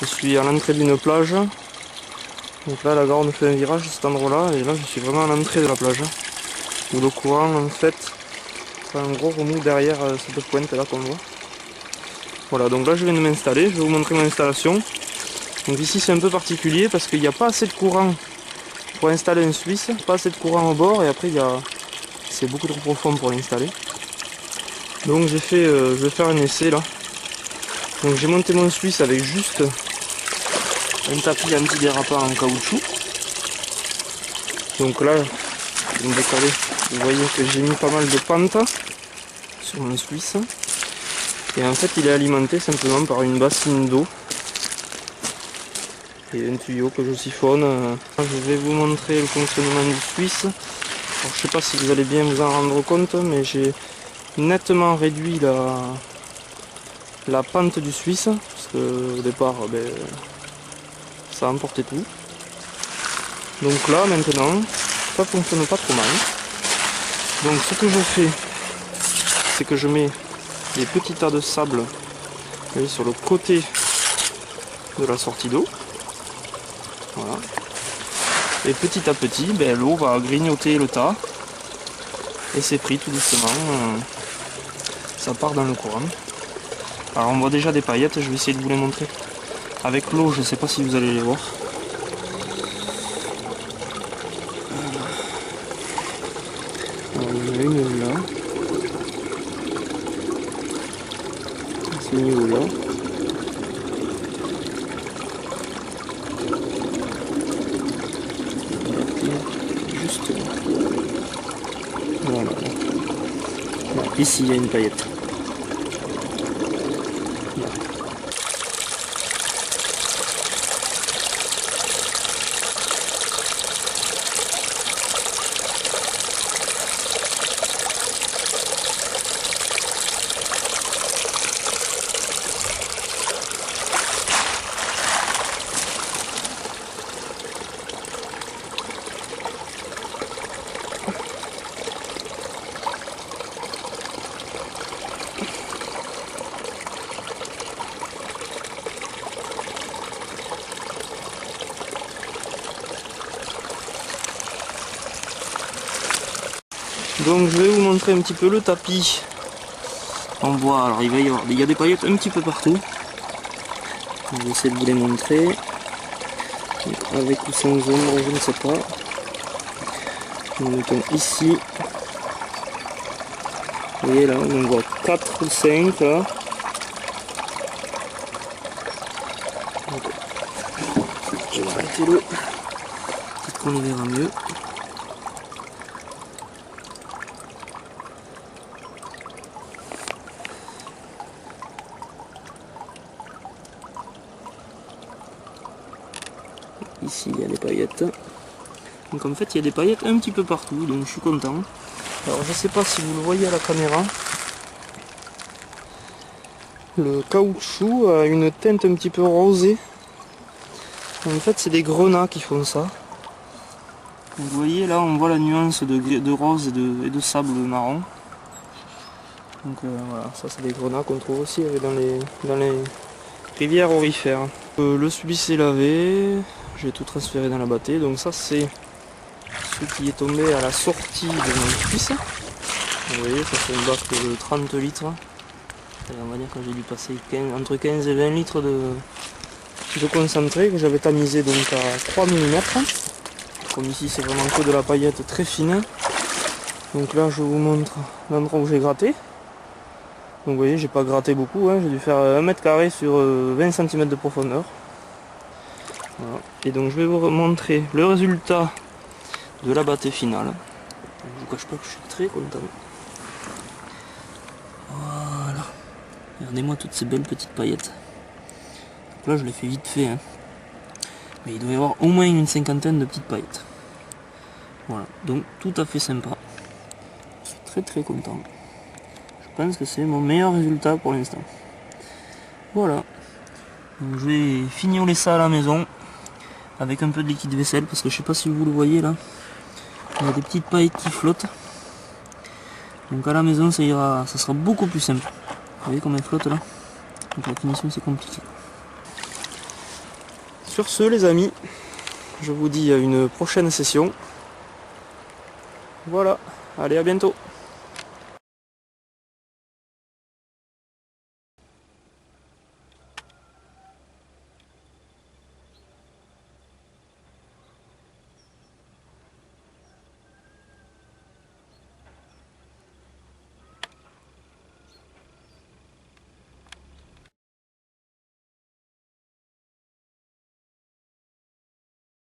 Je suis à l'entrée d'une plage. Donc là la Garonne fait un virage à cet endroit là, et là je suis vraiment à l'entrée de la plage. Où le courant en fait fait un gros remous derrière cette pointe là qu'on voit. Voilà, donc là je viens de m'installer, je vais vous montrer mon installation. Donc ici c'est un peu particulier parce qu'il n'y a pas assez de courant pour installer un Suisse, pas assez de courant au bord, et après c'est beaucoup trop profond pour l'installer. Donc je vais faire un essai là. Donc j'ai monté mon Suisse avec juste un tapis anti-dérapant en caoutchouc. Donc là, je vais me décaler. Vous voyez que j'ai mis pas mal de pentes sur mon Suisse. Et en fait il est alimenté simplement par une bassine d'eau et un tuyau que je siphonne. Je vais vous montrer le fonctionnement du Suisse. Alors, je sais pas si vous allez bien vous en rendre compte, mais j'ai nettement réduit la pente du Suisse, parce que au départ ça emportait tout. Donc là maintenant ça fonctionne pas trop mal. Donc ce que je fais, c'est que je mets des petits tas de sable, vous voyez, sur le côté de la sortie d'eau. Voilà. Et petit à petit, l'eau va grignoter le tas. Et c'est pris tout doucement. Ça part dans le courant. Alors on voit déjà des paillettes, je vais essayer de vous les montrer. Avec l'eau, je ne sais pas si vous allez les voir. Alors, il y en a une là. À ce niveau-là. Juste là. Voilà. Là, ici il y a une paillette. Là. Donc je vais vous montrer un petit peu le tapis. On voit, alors il y a des paillettes un petit peu partout. Je vais essayer de vous les montrer. Avec ou sans ombre, je ne sais pas. Nous mettons ici. Vous voyez là, on en voit 4 ou 5 là. Donc, je vais arrêter l'eau. Peut-être qu'on les verra mieux. Ici il y a des paillettes. Donc en fait il y a des paillettes un petit peu partout, donc je suis content. Alors je sais pas si vous le voyez à la caméra. Le caoutchouc a une teinte un petit peu rosée. En fait c'est des grenats qui font ça. Vous voyez là on voit la nuance de rose et de sable marron. Donc voilà, ça c'est des grenats qu'on trouve aussi dans les rivières aurifères. Le Suisse est lavé. J'ai tout transféré dans la bâtée, donc ça c'est ce qui est tombé à la sortie de mon Suisse. Vous voyez, ça fait un bac de 30 litres. Et on va dire que j'ai dû passer entre 15 et 20 litres de concentré que j'avais tamisé donc à 3 mm. Comme ici c'est vraiment que de la paillette très fine. Donc là je vous montre l'endroit où j'ai gratté. Donc vous voyez, j'ai pas gratté beaucoup, hein. J'ai dû faire 1 mètre carré sur 20 cm de profondeur. Voilà. Et donc je vais vous montrer le résultat de la bâtée finale. Je vous cache pas que je suis très content. Voilà. Regardez-moi toutes ces belles petites paillettes. Donc là je l'ai fait vite fait, hein. Mais il doit y avoir au moins une cinquantaine de petites paillettes. Voilà, donc tout à fait sympa. Je suis très très content. Je pense que c'est mon meilleur résultat pour l'instant. Voilà. Donc je vais fignoler ça à la maison avec un peu de liquide vaisselle, parce que je sais pas si vous le voyez là, il y a des petites paillettes qui flottent. Donc à la maison ça ira, ça sera beaucoup plus simple. Vous voyez comme elle flotte là. Donc la finition c'est compliqué. Sur ce les amis, je vous dis à une prochaine session. Voilà, allez à bientôt.